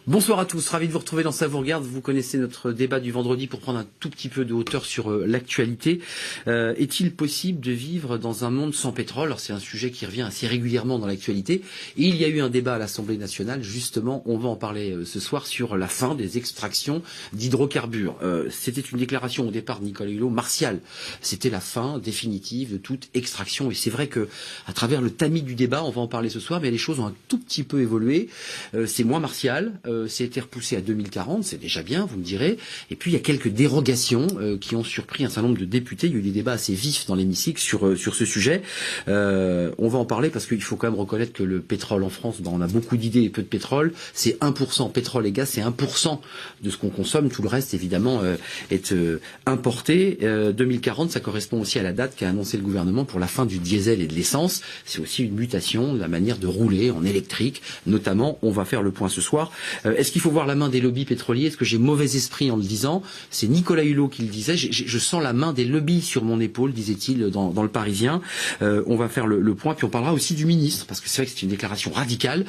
Bonsoir à tous, ravi de vous retrouver dans Ça vous regarde. Vous connaissez notre débat du vendredi pour prendre un tout petit peu de hauteur sur l'actualité. Est-il possible de vivre dans un monde sans pétrole? Alors c'est un sujet qui revient assez régulièrement dans l'actualité. Et il y a eu un débat à l'Assemblée nationale, justement, on va en parler ce soir, sur la fin des extractions d'hydrocarbures. C'était une déclaration au départ de Nicolas Hulot martiale. C'était la fin définitive de toute extraction. Et c'est vrai que à travers le tamis du débat, on va en parler ce soir, mais les choses ont un tout petit peu évolué. C'est moins martial. C'est repoussé à 2040, c'est déjà bien, vous me direz. Et puis il y a quelques dérogations qui ont surpris un certain nombre de députés. Il y a eu des débats assez vifs dans l'hémicycle sur ce sujet. On va en parler parce qu'il faut quand même reconnaître que le pétrole en France, on a beaucoup d'idées et peu de pétrole. C'est 1%, pétrole et gaz, c'est 1% de ce qu'on consomme. Tout le reste, évidemment, est importé. 2040, ça correspond aussi à la date qu'a annoncé le gouvernement pour la fin du diesel et de l'essence. C'est aussi une mutation de la manière de rouler en électrique, notamment. On va faire le point ce soir. Est-ce qu'il faut voir la main des lobbies pétroliers? Est-ce que j'ai mauvais esprit en le disant? C'est Nicolas Hulot qui le disait. Je sens la main des lobbies sur mon épaule, disait-il dans le Parisien. On va faire le point, puis on parlera aussi du ministre, parce que c'est vrai que c'est une déclaration radicale.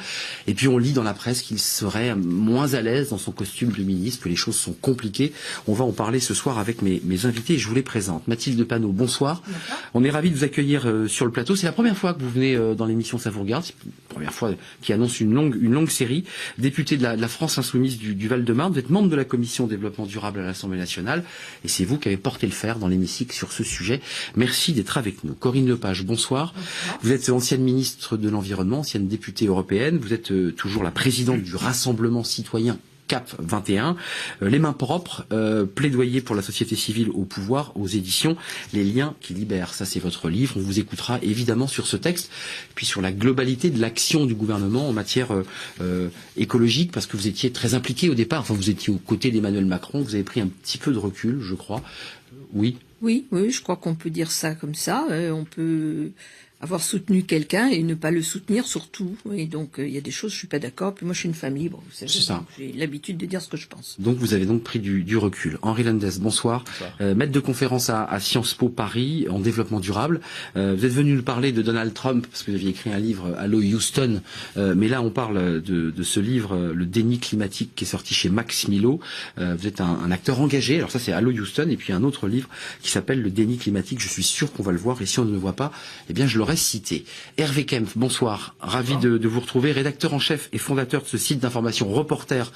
Et puis on lit dans la presse qu'il serait moins à l'aise dans son costume de ministre, que les choses sont compliquées. On va en parler ce soir avec mes invités et je vous les présente. Mathilde Panot, bonsoir. Bonsoir. On est ravis de vous accueillir sur le plateau. C'est la première fois que vous venez dans l'émission Ça vous regarde. C'est la première fois qui annonce une longue série. Député de la France Insoumise du Val-de-Marne, vous êtes membre de la commission développement durable à l'Assemblée nationale et c'est vous qui avez porté le fer dans l'hémicycle sur ce sujet. Merci d'être avec nous. Corinne Lepage, bonsoir. Bonsoir. Vous êtes ancienne ministre de l'Environnement, ancienne députée européenne, vous êtes toujours la présidente du Rassemblement citoyen CAP 21, les mains propres, plaidoyer pour la société civile au pouvoir, aux éditions Les Liens qui libèrent. Ça, c'est votre livre. On vous écoutera évidemment sur ce texte, puis sur la globalité de l'action du gouvernement en matière écologique, parce que vous étiez très impliqué au départ. Enfin, vous étiez aux côtés d'Emmanuel Macron. Vous avez pris un petit peu de recul, je crois. Oui. Oui, je crois qu'on peut dire ça comme ça. On peut avoir soutenu quelqu'un et ne pas le soutenir surtout. Et donc, il y a des choses, je suis pas d'accord. Puis moi, je suis une femme libre, vous savez. C'est ça. J'ai l'habitude de dire ce que je pense. Donc, vous avez donc pris du recul. Henri Landes, bonsoir. Maître de conférence à Sciences Po Paris en développement durable. Vous êtes venu nous parler de Donald Trump parce que vous aviez écrit un livre, Allô Houston. Mais là, on parle de ce livre, Le déni climatique, qui est sorti chez Max Milo. Vous êtes un acteur engagé. Alors ça, c'est Allô Houston. Et puis un autre livre qui s'appelle Le déni climatique. Je suis sûr qu'on va le voir. Et si on ne le voit pas, eh bien, je l'aurais cité. Hervé Kempf, bonsoir. Ravi de vous retrouver. Rédacteur en chef et fondateur de ce site d'information Reporter.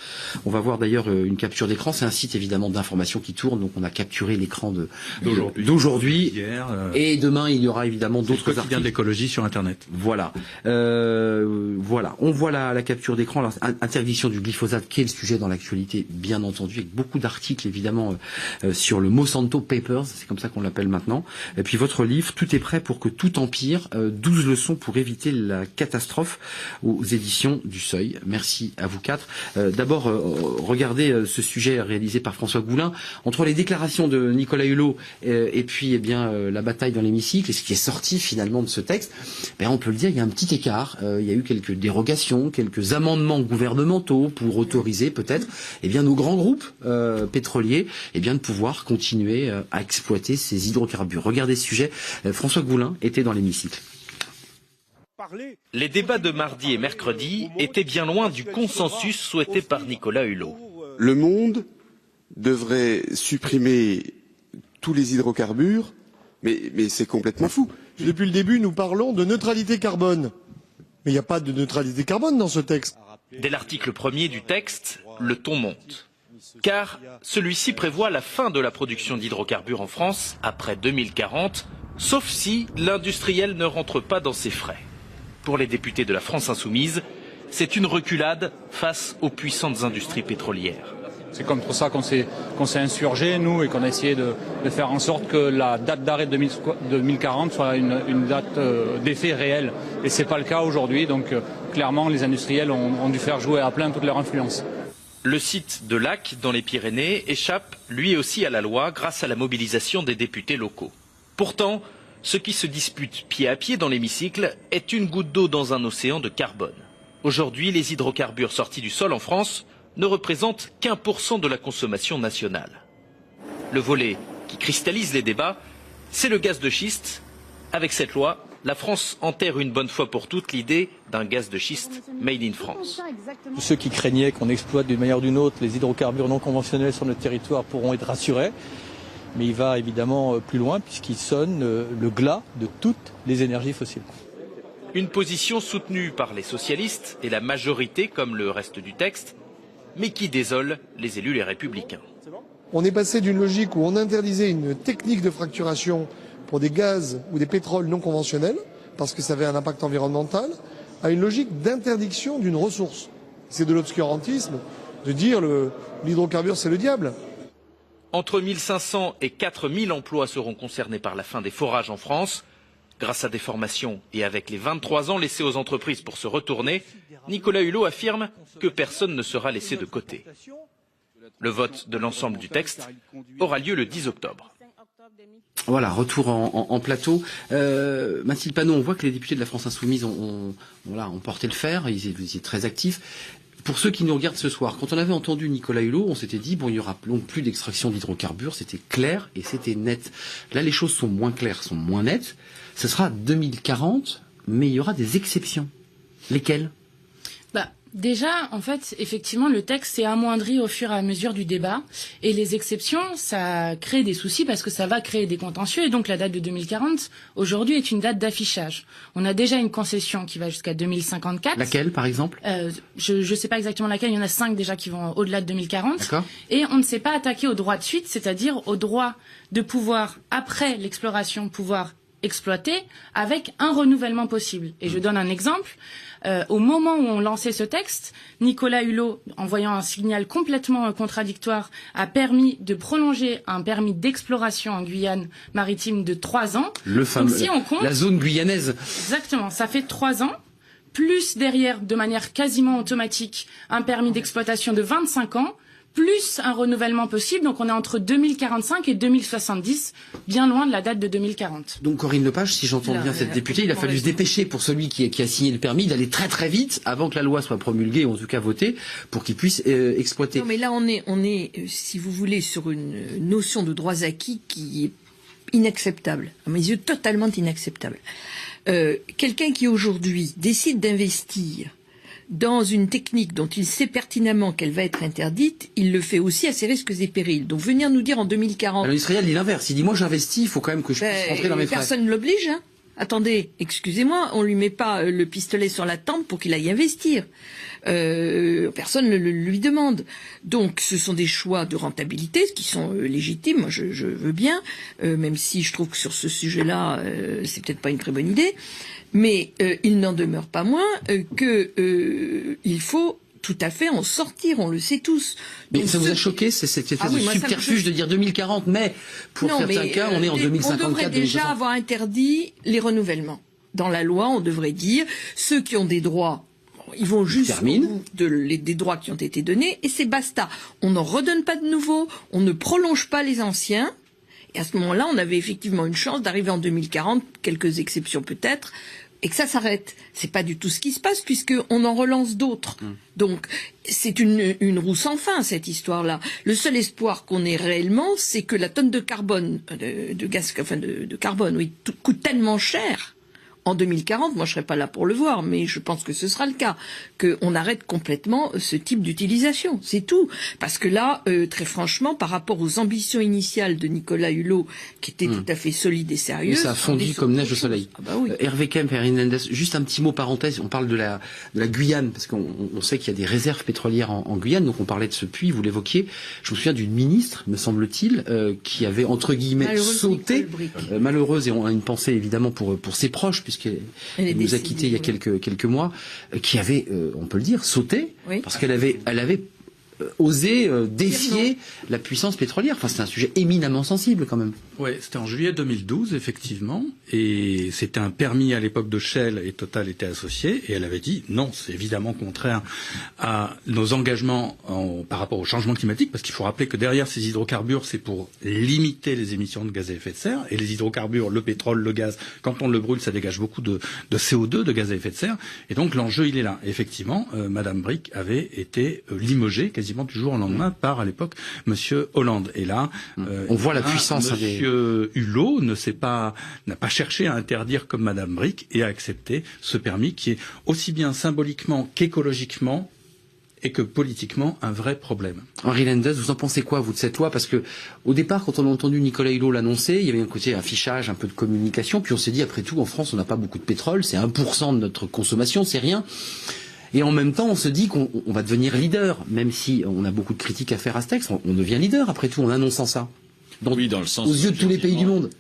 On va voir d'ailleurs une capture d'écran. C'est un site évidemment d'information qui tourne. Donc on a capturé l'écran d'aujourd'hui. Et demain, il y aura évidemment d'autres articles. Quotidien de l'écologie sur Internet. Voilà. Voilà. On voit la capture d'écran. Alors, interdiction du glyphosate, qui est le sujet dans l'actualité, bien entendu, avec beaucoup d'articles évidemment sur le Monsanto Papers. C'est comme ça qu'on l'appelle maintenant. Et puis votre livre, Tout est prêt pour que tout empire. 12 leçons pour éviter la catastrophe aux éditions du Seuil. Merci à vous quatre. D'abord, regardez ce sujet réalisé par François Goulin. Entre les déclarations de Nicolas Hulot et puis la bataille dans l'hémicycle et ce qui est sorti finalement de ce texte, on peut le dire, il y a un petit écart. Il y a eu quelques dérogations, quelques amendements gouvernementaux pour autoriser peut-être nos grands groupes pétroliers de pouvoir continuer à exploiter ces hydrocarbures. Regardez ce sujet. François Goulin était dans l'hémicycle. Les débats de mardi et mercredi étaient bien loin du consensus souhaité par Nicolas Hulot. Le monde devrait supprimer tous les hydrocarbures, mais c'est complètement fou. Depuis le début, nous parlons de neutralité carbone. Mais il n'y a pas de neutralité carbone dans ce texte. Dès l'article 1er du texte, le ton monte. Car celui-ci prévoit la fin de la production d'hydrocarbures en France après 2040, sauf si l'industriel ne rentre pas dans ses frais. Pour les députés de la France Insoumise, c'est une reculade face aux puissantes industries pétrolières. C'est contre ça qu'on s'est insurgé, nous, et qu'on a essayé de faire en sorte que la date d'arrêt 2040 soit une date d'effet réel. Et ce n'est pas le cas aujourd'hui, donc clairement les industriels ont dû faire jouer à plein toute leur influence. Le site de Lacq, dans les Pyrénées, échappe lui aussi à la loi grâce à la mobilisation des députés locaux. Pourtant, ce qui se dispute pied à pied dans l'hémicycle est une goutte d'eau dans un océan de carbone. Aujourd'hui, les hydrocarbures sortis du sol en France ne représentent qu'1% de la consommation nationale. Le volet qui cristallise les débats, c'est le gaz de schiste. Avec cette loi, la France enterre une bonne fois pour toutes l'idée d'un gaz de schiste made in France. Tous ceux qui craignaient qu'on exploite d'une manière ou d'une autre les hydrocarbures non conventionnels sur notre territoire pourront être rassurés. Mais il va évidemment plus loin puisqu'il sonne le glas de toutes les énergies fossiles. Une position soutenue par les socialistes et la majorité comme le reste du texte, mais qui désole les élus les républicains. On est passé d'une logique où on interdisait une technique de fracturation pour des gaz ou des pétroles non conventionnels, parce que ça avait un impact environnemental, à une logique d'interdiction d'une ressource. C'est de l'obscurantisme de dire l'hydrocarbure c'est le diable. Entre 1500 et 4000 emplois seront concernés par la fin des forages en France. Grâce à des formations et avec les 23 ans laissés aux entreprises pour se retourner, Nicolas Hulot affirme que personne ne sera laissé de côté. Le vote de l'ensemble du texte aura lieu le 10 octobre. Voilà, retour en plateau. Mathilde Panot, on voit que les députés de la France Insoumise ont porté le fer, ils étaient très actifs. Pour ceux qui nous regardent ce soir, quand on avait entendu Nicolas Hulot, on s'était dit, bon, il n'y aura donc plus d'extraction d'hydrocarbures, c'était clair et c'était net. Là, les choses sont moins claires, sont moins nettes. Ce sera 2040, mais il y aura des exceptions. Lesquelles ? Déjà, en fait, effectivement, le texte s'est amoindri au fur et à mesure du débat. Et les exceptions, ça crée des soucis parce que ça va créer des contentieux. Et donc, la date de 2040, aujourd'hui, est une date d'affichage. On a déjà une concession qui va jusqu'à 2054. Laquelle, par exemple ? Je ne sais pas exactement laquelle. Il y en a 5 déjà qui vont au-delà de 2040. D'accord. Et on ne s'est pas attaqué au droit de suite, c'est-à-dire au droit de pouvoir, après l'exploration, pouvoir exploiter avec un renouvellement possible. Et je donne un exemple. Au moment où on lançait ce texte, Nicolas Hulot, en voyant un signal complètement contradictoire, a permis de prolonger un permis d'exploration en Guyane maritime de 3 ans. Le fameux, donc, si on compte, la zone guyanaise. Exactement, ça fait 3 ans, plus derrière, de manière quasiment automatique, un permis d'exploitation de 25 ans, plus un renouvellement possible. Donc on est entre 2045 et 2070, bien loin de la date de 2040. Donc Corinne Lepage, si j'entends bien cette députée, il a fallu se dépêcher pour celui qui a signé le permis d'aller très très vite avant que la loi soit promulguée, ou en tout cas votée, pour qu'il puisse exploiter. Non mais là on est, si vous voulez, sur une notion de droits acquis qui est inacceptable, à mes yeux totalement inacceptable. Quelqu'un qui aujourd'hui décide d'investir dans une technique dont il sait pertinemment qu'elle va être interdite, il le fait aussi à ses risques et périls. Donc venir nous dire en 2040... L'industriel dit l'inverse, il dit moi j'investis, il faut quand même que je puisse rentrer dans mes frais. Personne ne l'oblige, hein. Attendez, excusez-moi, on lui met pas le pistolet sur la tempe pour qu'il aille investir. Personne ne lui demande. Donc ce sont des choix de rentabilité qui sont légitimes, moi je veux bien, même si je trouve que sur ce sujet-là, c'est peut-être pas une très bonne idée. Mais il n'en demeure pas moins qu'il faut tout à fait en sortir, on le sait tous. Mais donc, ça vous a choqué, cette espèce de subterfuge de dire 2040, mais pour certains cas, on est en 2054. On devrait déjà avoir interdit les renouvellements. Dans la loi, on devrait dire, ceux qui ont des droits, ils vont jusqu'au bout des droits qui ont été donnés, et c'est basta. On n'en redonne pas de nouveaux, on ne prolonge pas les anciens. Et à ce moment-là, on avait effectivement une chance d'arriver en 2040, quelques exceptions peut-être, et que ça s'arrête. C'est pas du tout ce qui se passe, puisqu'on en relance d'autres. Donc, c'est une roue sans fin, cette histoire-là. Le seul espoir qu'on ait réellement, c'est que la tonne de carbone, de carbone, oui, coûte tellement cher. En 2040, moi je serai pas là pour le voir, mais je pense que ce sera le cas, qu'on arrête complètement ce type d'utilisation, c'est tout. Parce que là, très franchement, par rapport aux ambitions initiales de Nicolas Hulot, qui étaient tout à fait solides et sérieuses... Mais ça a fondu comme neige au soleil. Ah bah oui. Hervé Kemp, juste un petit mot parenthèse, on parle de la Guyane, parce qu'on sait qu'il y a des réserves pétrolières en Guyane, donc on parlait de ce puits, vous l'évoquiez. Je me souviens d'une ministre, me semble-t-il, qui avait, entre guillemets, sauté, malheureuse, et on a une pensée évidemment pour ses proches, puisqu'elle nous a quittés il y a quelques mois, qui avait, on peut le dire, sauté, parce qu'elle avait osé défier la puissance pétrolière. Enfin, c'est un sujet éminemment sensible quand même. Oui, c'était en juillet 2012, effectivement, et c'était un permis à l'époque de Shell, et Total était associé, et elle avait dit non, c'est évidemment contraire à nos engagements par rapport au changement climatique, parce qu'il faut rappeler que derrière ces hydrocarbures, c'est pour limiter les émissions de gaz à effet de serre, et les hydrocarbures, le pétrole, le gaz, quand on le brûle, ça dégage beaucoup de CO2, de gaz à effet de serre, et donc l'enjeu, il est là. Effectivement, Madame Bricq avait été limogée quasiment quasiment du jour au lendemain par, à l'époque, Monsieur Hollande. Et là, on voit la puissance. Monsieur Hulot n'a pas cherché à interdire comme Madame Bricq et a accepté ce permis qui est aussi bien symboliquement qu'écologiquement et que politiquement un vrai problème. Henri Lenders, vous en pensez quoi, vous, de cette loi? Parce que, au départ, quand on a entendu Nicolas Hulot l'annoncer, il y avait un côté affichage, un peu de communication, puis on s'est dit, après tout, en France, on n'a pas beaucoup de pétrole, c'est 1% de notre consommation, c'est rien. Et en même temps, on se dit qu'on va devenir leader, même si on a beaucoup de critiques à faire à ce texte, on devient leader, après tout, en annonçant ça. Dans le sens aux yeux de tous les pays du monde.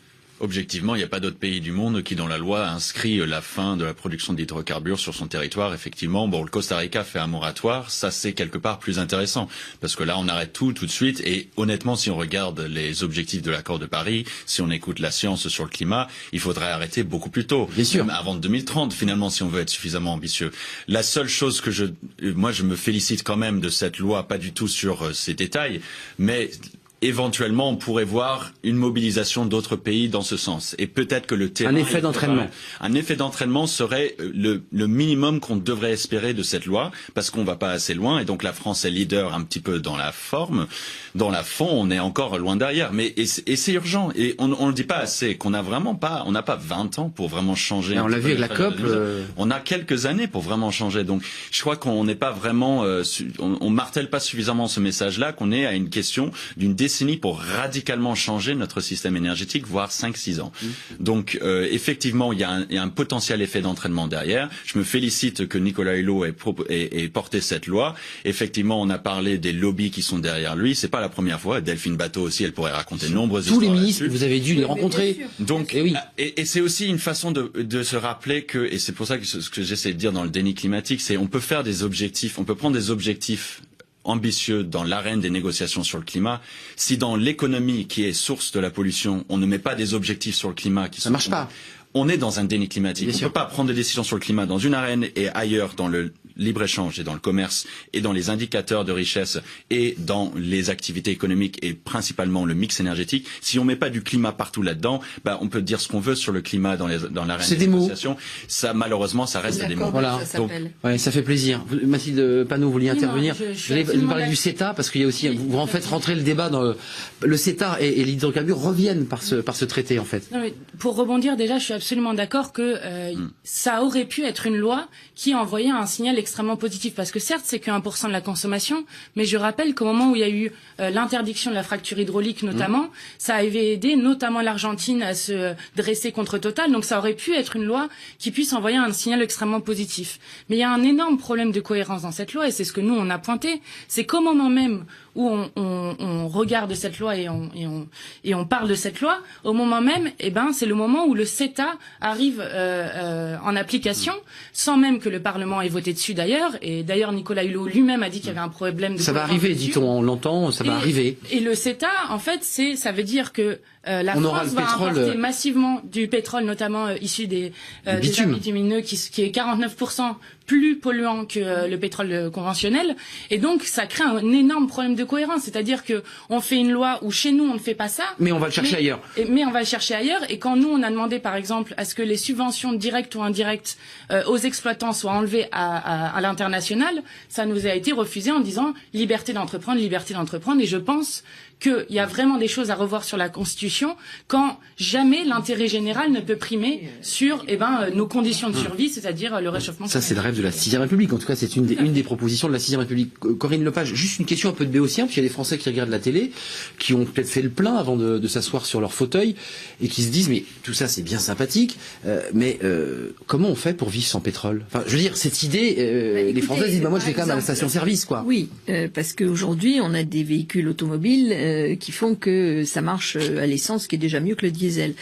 Objectivement, il n'y a pas d'autre pays du monde qui, dans la loi, inscrit la fin de la production d'hydrocarbures sur son territoire. Effectivement, le Costa Rica fait un moratoire. Ça, c'est quelque part plus intéressant. Parce que là, on arrête tout de suite. Et honnêtement, si on regarde les objectifs de l'accord de Paris, si on écoute la science sur le climat, il faudrait arrêter beaucoup plus tôt. Bien sûr. Même avant 2030, finalement, si on veut être suffisamment ambitieux. La seule chose que je me félicite quand même de cette loi, pas du tout sur ses détails, mais éventuellement, on pourrait voir une mobilisation d'autres pays dans ce sens. Et peut-être que le terrain... Un effet d'entraînement. Un effet d'entraînement serait le minimum qu'on devrait espérer de cette loi, parce qu'on va pas assez loin, et donc la France est leader un petit peu dans la forme. Dans la fond, on est encore loin derrière. Mais c'est urgent. Et on le dit pas assez, qu'on n'a pas 20 ans pour vraiment changer. Et on l'a vu avec la COP. On a quelques années pour vraiment changer. Donc, je crois qu'on n'est pas vraiment... on martèle pas suffisamment ce message-là, qu'on est à une question d'une décennie pour radicalement changer notre système énergétique, voire 5-6 ans. Donc, effectivement, il y a un potentiel effet d'entraînement derrière. Je me félicite que Nicolas Hulot ait porté cette loi. Effectivement, on a parlé des lobbies qui sont derrière lui. C'est pas la première fois. Delphine Bateau aussi, elle pourrait raconter de nombreuses histoires. Tous les ministres, vous avez dû les rencontrer. Donc, et c'est aussi une façon de se rappeler que, et c'est pour ça que ce que j'essaie de dire dans le déni climatique, c'est on peut faire des objectifs, on peut prendre des objectifs ambitieux dans l'arène des négociations sur le climat. Si dans l'économie qui est source de la pollution, on ne met pas des objectifs sur le climat qui ça marche pas. On est dans un déni climatique. Bien on ne peut pas prendre des décisions sur le climat dans une arène et ailleurs dans le libre-échange et dans le commerce et dans les indicateurs de richesse et dans les activités économiques et principalement le mix énergétique. Si on met pas du climat partout là-dedans, on peut dire ce qu'on veut sur le climat dans l'arène des négociations. Ça, malheureusement, ça reste des mots. Voilà. Ça fait plaisir. Mathilde Panot, vous vouliez intervenir. Je vais nous parler du CETA parce qu'il y a aussi, vous en faites rentrer le débat dans le CETA et l'hydrocarbure reviennent par ce traité, en fait. Non, mais pour rebondir, déjà, je suis absolument d'accord que ça aurait pu être une loi qui envoyait un signal extrêmement positif, parce que certes c'est que 1% de la consommation, mais je rappelle qu'au moment où il y a eu l'interdiction de la fracture hydraulique notamment, ça avait aidé notamment l'Argentine à se dresser contre Total, donc ça aurait pu être une loi qui puisse envoyer un signal extrêmement positif. Mais il y a un énorme problème de cohérence dans cette loi, et c'est ce que nous on a pointé, c'est qu'au moment même où on regarde cette loi et on parle de cette loi, au moment même, c'est le moment où le CETA arrive en application, sans même que le Parlement ait voté dessus d'ailleurs. Et d'ailleurs, Nicolas Hulot lui-même a dit qu'il y avait un problème de... Ça va arriver, dit-on, on l'entend, ça va arriver. Et le CETA, en fait, ça veut dire que la France va importer massivement du pétrole, notamment issu des bitumineux, qui est 49% plus polluant que le pétrole conventionnel. Et donc, ça crée un énorme problème de cohérence. C'est-à-dire que on fait une loi où chez nous, on ne fait pas ça. Mais on va le chercher ailleurs. Mais on va le chercher ailleurs. Et quand nous, on a demandé, par exemple, à ce que les subventions directes ou indirectes aux exploitants soient enlevées à l'international, ça nous a été refusé en disant liberté d'entreprendre, liberté d'entreprendre. Et je pense qu'il y a vraiment des choses à revoir sur la Constitution quand jamais l'intérêt général ne peut primer sur nos conditions de survie, c'est-à-dire le réchauffement climatique. Ça, c'est le rêve de la 6e République. En tout cas, c'est une des propositions de la 6e République. Corinne Lepage, juste une question un peu de béotien, parce qu'il y a des Français qui regardent la télé, qui ont peut-être fait le plein avant de s'asseoir sur leur fauteuil, et qui se disent, mais tout ça, c'est bien sympathique, mais comment on fait pour vivre sans pétrole? Enfin, je veux dire, cette idée, les Français disent, moi, je vais quand même à la station-service, quoi. Oui, parce qu'aujourd'hui, on a des véhicules automobiles qui font que ça marche à l'essence, qui est déjà mieux que le diesel.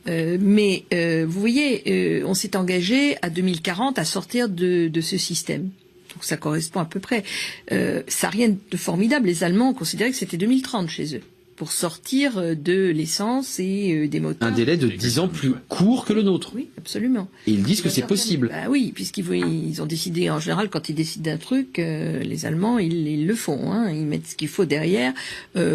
Mais vous voyez, on s'est engagé à 2040 à sortir de ce système. Donc ça correspond à peu près. Ça n'a rien de formidable. Les Allemands considéraient que c'était 2030 chez eux. pour sortir de l'essence et des moteurs. Un délai de 10 ans plus court que le nôtre. Oui, absolument. Et ils disent que c'est possible. Bah oui, puisqu'ils ont décidé, en général, quand ils décident d'un truc, les Allemands, ils le font. Hein, ils mettent ce qu'il faut derrière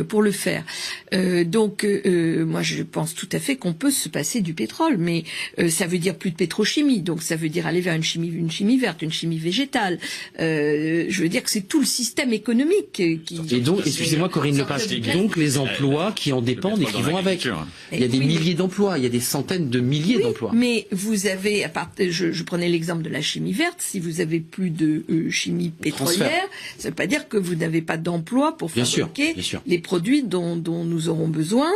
pour le faire. Donc, moi, je pense tout à fait qu'on peut se passer du pétrole, mais ça veut dire plus de pétrochimie. Donc, ça veut dire aller vers une chimie verte, une chimie végétale. Je veux dire que c'est tout le système économique qui... Et donc, excusez-moi Corinne Lepage, donc les emplois qui en dépendent et qui vont avec. Il y a des milliers d'emplois, il y a des centaines de milliers d'emplois. Mais vous avez, je prenais l'exemple de la chimie verte, si vous avez plus de chimie pétrolière, ça ne veut pas dire que vous n'avez pas d'emploi pour fabriquer les produits dont nous aurons besoin,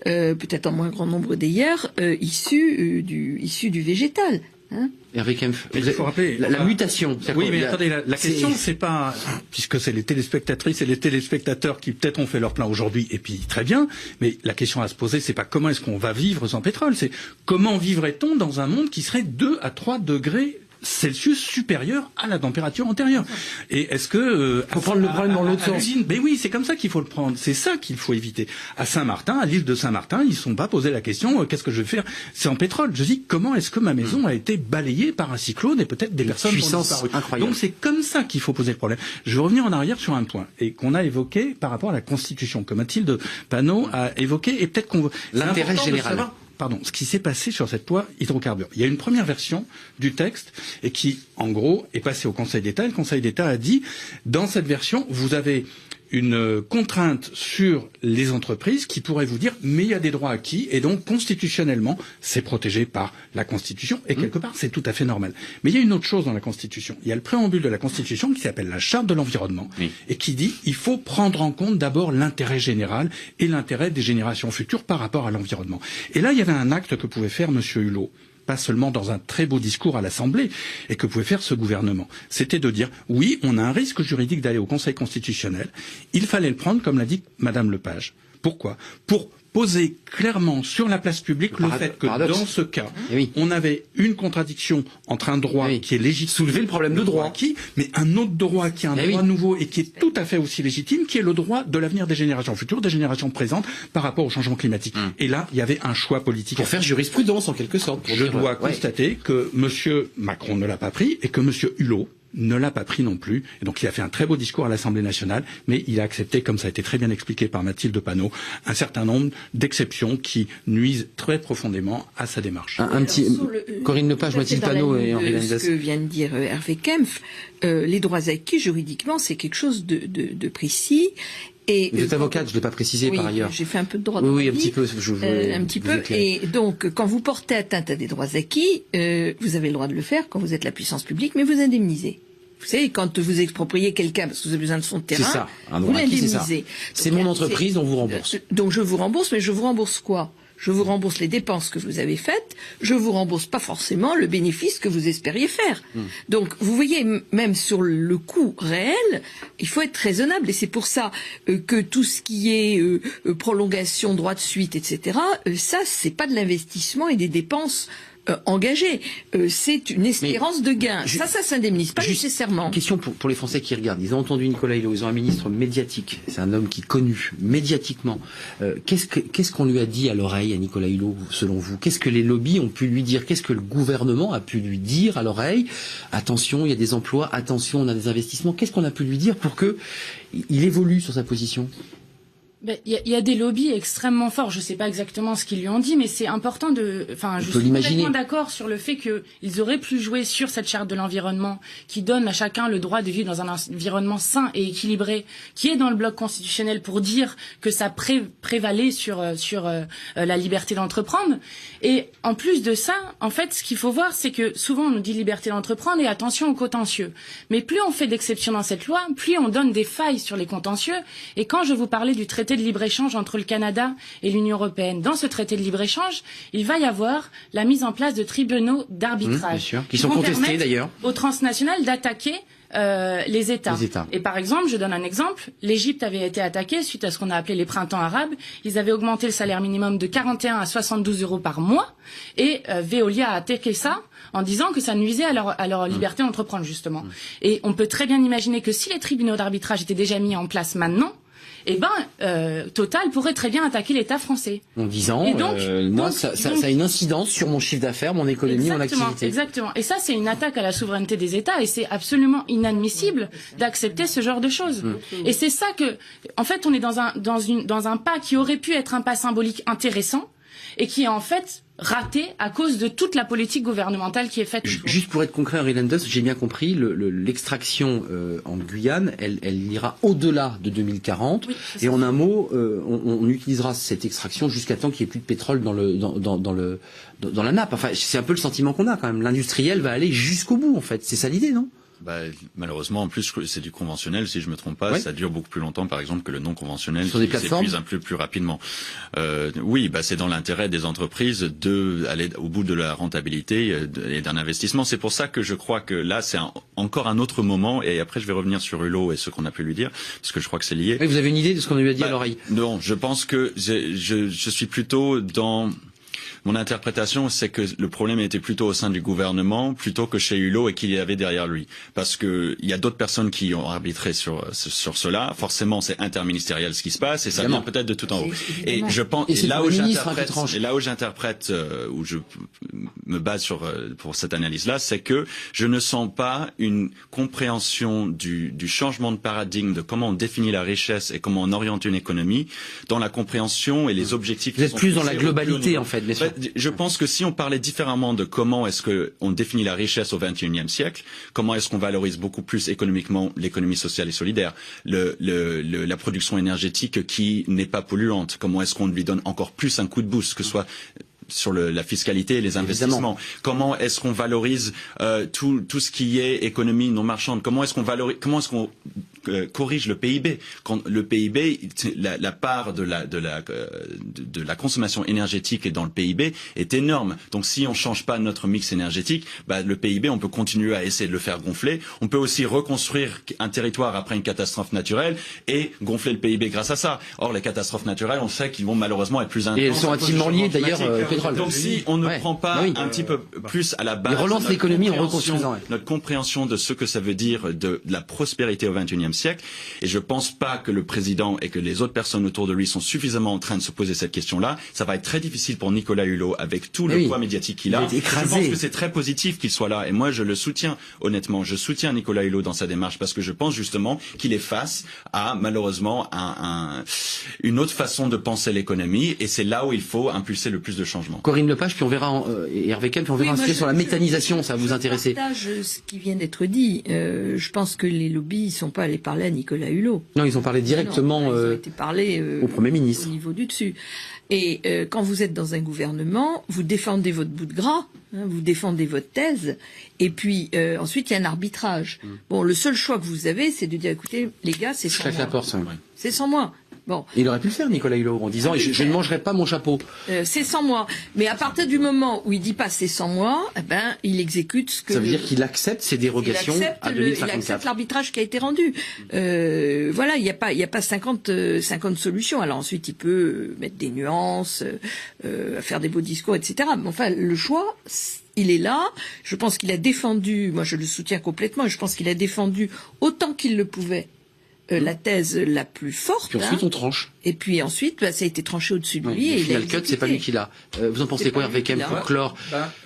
peut-être en moins grand nombre d'ailleurs, issus du végétal. Hein? Hervé Kempf, il faut rappeler la mutation. Oui, mais attendez, la question, c'est pas, puisque c'est les téléspectatrices et les téléspectateurs qui peut-être ont fait leur plein aujourd'hui, et puis très bien, mais la question à se poser, c'est pas comment est-ce qu'on va vivre sans pétrole, c'est comment vivrait-on dans un monde qui serait 2 à 3 degrés Celsius supérieur à la température antérieure. Et est-ce que faut prendre le problème dans l'autre sens. Mais oui, c'est comme ça qu'il faut le prendre. C'est ça qu'il faut éviter. À Saint-Martin, à l'île de Saint-Martin, ils ne se sont pas posé la question qu'est-ce que je vais faire C'est en pétrole. Je dis comment est-ce que ma maison a été balayée par un cyclone et peut-être des personnes ont disparu. Donc c'est comme ça qu'il faut poser le problème. Je vais revenir en arrière sur un point et qu'on a évoqué par rapport à la Constitution, que Mathilde Panot a évoqué et peut-être qu'on l'intérêt général. Ce qui s'est passé sur cette loi hydrocarbures. Il y a une première version du texte et qui, en gros, est passée au Conseil d'État. Et le Conseil d'État a dit, dans cette version, vous avez une contrainte sur les entreprises qui pourrait vous dire mais il y a des droits acquis et donc constitutionnellement c'est protégé par la Constitution et quelque part c'est tout à fait normal. Mais il y a une autre chose dans la Constitution. Il y a le préambule de la Constitution qui s'appelle la Charte de l'environnement et qui dit il faut prendre en compte d'abord l'intérêt général et l'intérêt des générations futures par rapport à l'environnement. Et là il y avait un acte que pouvait faire Monsieur Hulot, pas seulement dans un très beau discours à l'Assemblée, et que pouvait faire ce gouvernement. C'était de dire, oui, on a un risque juridique d'aller au Conseil constitutionnel. Il fallait le prendre, comme l'a dit Madame Lepage. Pourquoi ? Pour poser clairement sur la place publique le fait que dans ce cas, on avait une contradiction entre un droit qui est légitime, soulever le problème de droit, mais un autre droit qui est un droit nouveau et qui est tout à fait aussi légitime, qui est le droit de l'avenir des générations futures, des générations présentes, par rapport au changement climatique. Et là, il y avait un choix politique. Pour faire jurisprudence, en quelque sorte. Je dois constater que M. Macron ne l'a pas pris et que M. Hulot ne l'a pas pris non plus. Et donc il a fait un très beau discours à l'Assemblée nationale, mais il a accepté, comme ça a été très bien expliqué par Mathilde Panot, un certain nombre d'exceptions qui nuisent très profondément à sa démarche. Corinne Lepage, Mathilde Panot et Henri Lendès. Ce que vient de dire Hervé Kempf, les droits acquis juridiquement, c'est quelque chose de précis. Et vous êtes avocate, je ne l'ai pas précisé par ailleurs. J'ai fait un peu de droit. Oui, un petit peu. Un petit peu. Et donc, quand vous portez atteinte à des droits acquis, vous avez le droit de le faire quand vous êtes la puissance publique, mais vous indemnisez. Vous savez, quand vous expropriez quelqu'un parce que vous avez besoin de son terrain, ça, vous l'indemnisez. C'est mon entreprise, on vous rembourse. Donc je vous rembourse, mais je vous rembourse quoi ? Je vous rembourse les dépenses que vous avez faites, je vous rembourse pas forcément le bénéfice que vous espériez faire. Donc, vous voyez, même sur le coût réel, il faut être raisonnable. Et c'est pour ça que tout ce qui est prolongation, droit de suite, etc., ça, c'est pas de l'investissement et des dépenses engagé. C'est une espérance de gain. Ça s'indemnise pas nécessairement. Question pour les Français qui regardent. Ils ont entendu Nicolas Hulot, ils ont un ministre médiatique. C'est un homme qui est connu médiatiquement. Qu'est-ce qu'on lui a dit à l'oreille à Nicolas Hulot, selon vous ? Qu'est-ce que les lobbies ont pu lui dire ? Qu'est-ce que le gouvernement a pu lui dire à l'oreille ? Attention, il y a des emplois. Attention, on a des investissements. Qu'est-ce qu'on a pu lui dire pour que il évolue sur sa position ? Il y a des lobbies extrêmement forts. Je ne sais pas exactement ce qu'ils lui ont dit, mais c'est important de. Enfin, je suis complètement d'accord sur le fait qu'ils auraient pu jouer sur cette charte de l'environnement qui donne à chacun le droit de vivre dans un environnement sain et équilibré, qui est dans le bloc constitutionnel pour dire que ça prévalait sur la liberté d'entreprendre. Et en plus de ça, en fait, ce qu'il faut voir, c'est que souvent on nous dit liberté d'entreprendre et attention aux contentieux. Mais plus on fait d'exceptions dans cette loi, plus on donne des failles sur les contentieux. Et quand je vous parlais du traité de libre-échange entre le Canada et l'Union européenne. Dans ce traité de libre-échange, il va y avoir la mise en place de tribunaux d'arbitrage qui sont contestés d'ailleurs aux transnationales d'attaquer les États. Et par exemple, je donne un exemple, l'Égypte avait été attaquée suite à ce qu'on a appelé les printemps arabes. Ils avaient augmenté le salaire minimum de 41 à 72 euros par mois et Veolia a attaqué ça en disant que ça nuisait à leur liberté d'entreprendre justement. Et on peut très bien imaginer que si les tribunaux d'arbitrage étaient déjà mis en place maintenant, Total pourrait très bien attaquer l'État français. En disant, ça a une incidence sur mon chiffre d'affaires, mon économie, mon activité. Exactement. Et ça, c'est une attaque à la souveraineté des États, et c'est absolument inadmissible d'accepter ce genre de choses. Et c'est ça que, en fait, on est dans un pas qui aurait pu être un pas symbolique intéressant, et qui est en fait raté à cause de toute la politique gouvernementale qui est faite. Juste pour être concret, Henri Lenders, j'ai bien compris, l'extraction en Guyane, elle ira au-delà de 2040. Oui, et en un mot, on utilisera cette extraction jusqu'à temps qu'il n'y ait plus de pétrole dans la nappe. Enfin, c'est un peu le sentiment qu'on a quand même. L'industriel va aller jusqu'au bout, en fait. C'est ça l'idée, non ? Malheureusement, en plus, c'est du conventionnel, si je me trompe pas. Ouais. Ça dure beaucoup plus longtemps, par exemple, que le non conventionnel, qui s'épuise un peu plus rapidement. C'est dans l'intérêt des entreprises d'aller au bout de la rentabilité et d'un investissement. C'est pour ça que je crois que là, c'est encore un autre moment. Et après, je vais revenir sur Hulot et ce qu'on a pu lui dire, parce que je crois que c'est lié. Oui, vous avez une idée de ce qu'on lui a dit à l'oreille? Non, je pense que je suis plutôt dans... Mon interprétation, c'est que le problème était plutôt au sein du gouvernement, plutôt que chez Hulot et qu'il y avait derrière lui. Parce que il y a d'autres personnes qui ont arbitré sur cela. Forcément, c'est interministériel ce qui se passe et ça vient peut-être de tout en haut. Et je pense, et là où j'interprète, où je me base pour cette analyse-là, c'est que je ne sens pas une compréhension du changement de paradigme, de comment on définit la richesse et comment on oriente une économie, dans la compréhension et les objectifs. Vous êtes plus dans la globalité, en fait, bien sûr. Je pense que si on parlait différemment de comment est-ce qu'on définit la richesse au XXIe siècle, comment est-ce qu'on valorise beaucoup plus économiquement l'économie sociale et solidaire, la production énergétique qui n'est pas polluante, comment est-ce qu'on lui donne encore plus un coup de boost, que ce soit sur la fiscalité et les investissements. Évidemment. Comment est-ce qu'on valorise tout ce qui est économie non marchande? Comment est-ce qu'on corrige le PIB? Quand le PIB, la part de la consommation énergétique dans le PIB est énorme. Donc si on change pas notre mix énergétique, le PIB, on peut continuer à essayer de le faire gonfler. On peut aussi reconstruire un territoire après une catastrophe naturelle et gonfler le PIB grâce à ça. Or, les catastrophes naturelles, on sait qu'ils vont malheureusement être plus intenses. Et elles sont intimement liées d'ailleurs au pétrole. Donc si on ne prend pas un petit peu plus à la base, relance l'économie en reconstruisant notre compréhension de ce que ça veut dire de la prospérité au XXIe siècle, et je pense pas que le président et que les autres personnes autour de lui sont suffisamment en train de se poser cette question-là. Ça va être très difficile pour Nicolas Hulot avec tout le poids médiatique qu'il a. Je pense que c'est très positif qu'il soit là, et moi je le soutiens honnêtement. Je soutiens Nicolas Hulot dans sa démarche parce que je pense justement qu'il est face à malheureusement une autre façon de penser l'économie, et c'est là où il faut impulser le plus de changements. Corinne Lepage, puis on verra et Hervé Kempf, puis on verra un sujet sur la méthanisation, ça va vous intéresser. Je partage ce qui vient d'être dit. Je pense que les lobbies ne sont pas allés parler à Nicolas Hulot. Non, ils ont parlé directement ils ont été parlé, au Premier ministre. Au niveau du dessus. Et quand vous êtes dans un gouvernement, vous défendez votre bout de gras, vous défendez votre thèse, et puis ensuite il y a un arbitrage. Bon, le seul choix que vous avez, c'est de dire, écoutez, les gars, c'est sans moi. La porte, c'est sans moi. Bon. Il aurait pu le faire, Nicolas Hulot, en disant je ne mangerai pas mon chapeau. C'est sans moi. Mais à partir du moment où il dit pas c'est sans moi, il exécute ce que... Ça veut dire qu'il accepte ces dérogations à 2054. Il accepte l'arbitrage qui a été rendu. Voilà, il n'y a pas 50 solutions. Alors ensuite, il peut mettre des nuances, faire des beaux discours, etc. Mais enfin, le choix... Il est là. Je pense qu'il a défendu, moi je le soutiens complètement, je pense qu'il a défendu autant qu'il le pouvait la thèse la plus forte. Puis ensuite on tranche. Et puis ensuite, ça a été tranché au-dessus de lui. Et le final cut, c'est pas lui qui l'a. Vous en pensez quoi, Hervé Kempf, pour clore?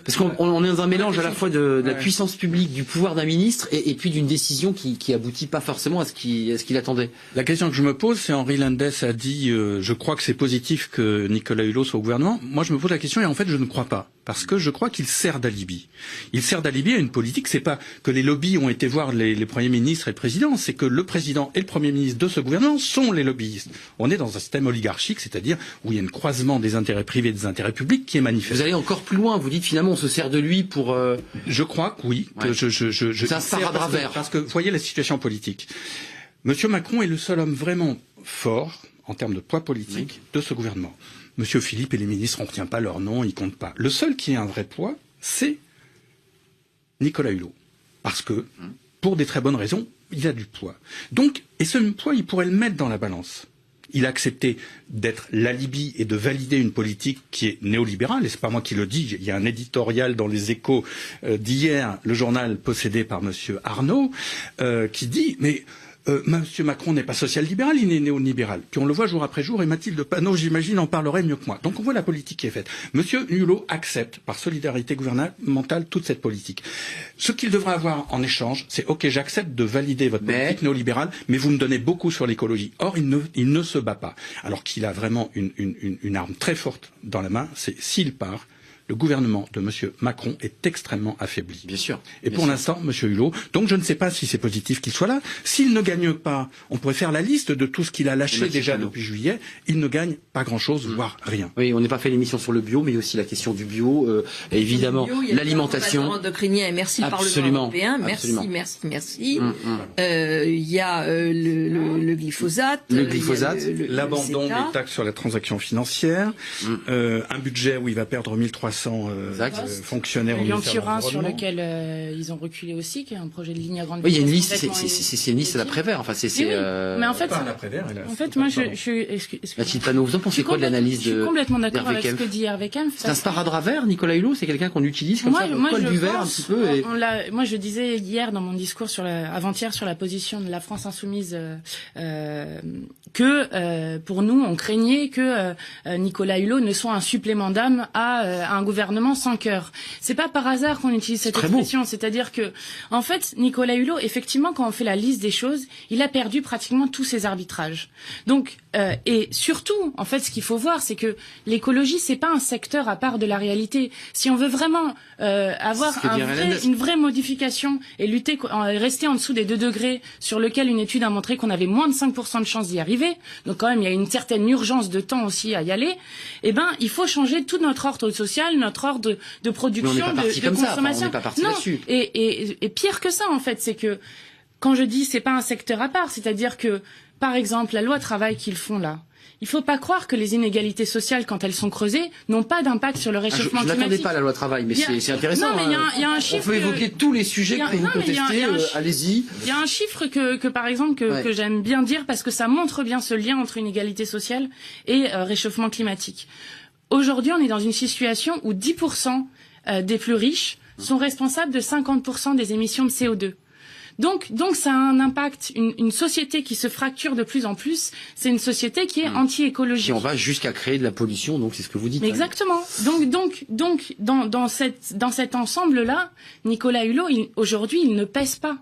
Parce qu'on est dans un mélange à la fois de la puissance publique, du pouvoir d'un ministre, et puis d'une décision qui aboutit pas forcément à ce qu'il attendait. La question que je me pose, c'est Henri Lenders a dit je crois que c'est positif que Nicolas Hulot soit au gouvernement. Moi, je me pose la question et en fait, je ne crois pas. Parce que je crois qu'il sert d'alibi. Il sert d'alibi à une politique. C'est pas que les lobbies ont été voir les premiers ministres et le président, c'est que le président et le premier ministre de ce gouvernement sont les lobbyistes. On est dans un système oligarchique, c'est-à-dire où il y a un croisement des intérêts privés et des intérêts publics qui est manifeste. Vous allez encore plus loin. Vous dites finalement on se sert de lui pour. Je crois que oui. Que c'est un sparadrap. Parce que vous voyez la situation politique. Monsieur Macron est le seul homme vraiment fort en termes de poids politique de ce gouvernement. Monsieur Philippe et les ministres, on ne retient pas leur nom, ils comptent pas. Le seul qui a un vrai poids, c'est Nicolas Hulot. Parce que, pour des très bonnes raisons, il a du poids. Donc, et ce poids, il pourrait le mettre dans la balance. Il a accepté d'être l'alibi et de valider une politique qui est néolibérale, et c'est pas moi qui le dis, il y a un éditorial dans les Échos d'hier, le journal possédé par monsieur Arnaud, qui dit, mais Monsieur Macron n'est pas social-libéral, il est néolibéral. Puis on le voit jour après jour, et Mathilde Panot, j'imagine, en parlerait mieux que moi. Donc on voit la politique qui est faite. Monsieur Hulot accepte, par solidarité gouvernementale, toute cette politique. Ce qu'il devra avoir en échange, c'est ok, j'accepte de valider votre politique néolibérale, mais vous me donnez beaucoup sur l'écologie. Or, il ne se bat pas. Alors qu'il a vraiment une arme très forte dans la main, c'est s'il part, le gouvernement de M. Macron est extrêmement affaibli. Bien sûr. Et pour l'instant, M. Hulot, donc je ne sais pas si c'est positif qu'il soit là. S'il ne gagne pas, on pourrait faire la liste de tout ce qu'il a lâché déjà depuis juillet. Il ne gagne pas grand-chose, voire rien. Oui, on n'est pas fait l'émission sur le bio, mais aussi la question du bio, et évidemment l'alimentation. Endocrinien, et merci le Parlement européen. Merci. Il y a le glyphosate. L'abandon des taxes sur la transaction financière, un budget où il va perdre 1300 fonctionnaires au ministère de l'Environnement. sur lequel ils ont reculé aussi, qui est un projet de ligne à grande vitesse. Oui, il y a une liste, c'est une liste à l'après-vert. Enfin, mais en fait, moi, Mathilde Panot, vous en pensez quoi de l'analyse de Je suis complètement d'accord avec ce que dit Hervé Kempf. C'est un sparadrap vert, Nicolas Hulot, c'est quelqu'un qu'on utilise comme ça, moi, du vert un petit peu. Moi, je disais hier dans mon discours avant-hier sur la position de la France insoumise que pour nous, on craignait que Nicolas Hulot ne soit un supplément d'âme à un gouvernement sans cœur. C'est pas par hasard qu'on utilise cette expression, c'est-à-dire que, en fait, Nicolas Hulot, effectivement, quand on fait la liste des choses, il a perdu pratiquement tous ses arbitrages. Donc, et surtout, en fait, ce qu'il faut voir, c'est que l'écologie, c'est pas un secteur à part de la réalité. Si on veut vraiment avoir une vraie modification et rester en dessous des 2 degrés, sur lequel une étude a montré qu'on avait moins de 5% de chances d'y arriver, donc quand même, il y a une certaine urgence de temps aussi à y aller, eh ben, il faut changer tout notre ordre social, notre ordre de production, de consommation. On n'est pas parti là-dessus. Et pire que ça, en fait, c'est que quand je dis c'est pas un secteur à part, c'est-à-dire que, par exemple, la loi travail qu'ils font là, il faut pas croire que les inégalités sociales, quand elles sont creusées, n'ont pas d'impact sur le réchauffement climatique. Je n'attendais pas à la loi travail, mais c'est intéressant. Non, mais il y a un chiffre. On peut évoquer tous les sujets que vous contestez. Allez-y. Il y a un chiffre que par exemple, que j'aime bien dire parce que ça montre bien ce lien entre inégalité sociale et réchauffement climatique. Aujourd'hui, on est dans une situation où 10% des plus riches sont responsables de 50% des émissions de CO2. Donc ça a un impact. Une société qui se fracture de plus en plus, c'est une société qui est anti-écologique. Et on va jusqu'à créer de la pollution, donc c'est ce que vous dites. Exactement. Donc dans cet ensemble-là, Nicolas Hulot, aujourd'hui, il ne pèse pas.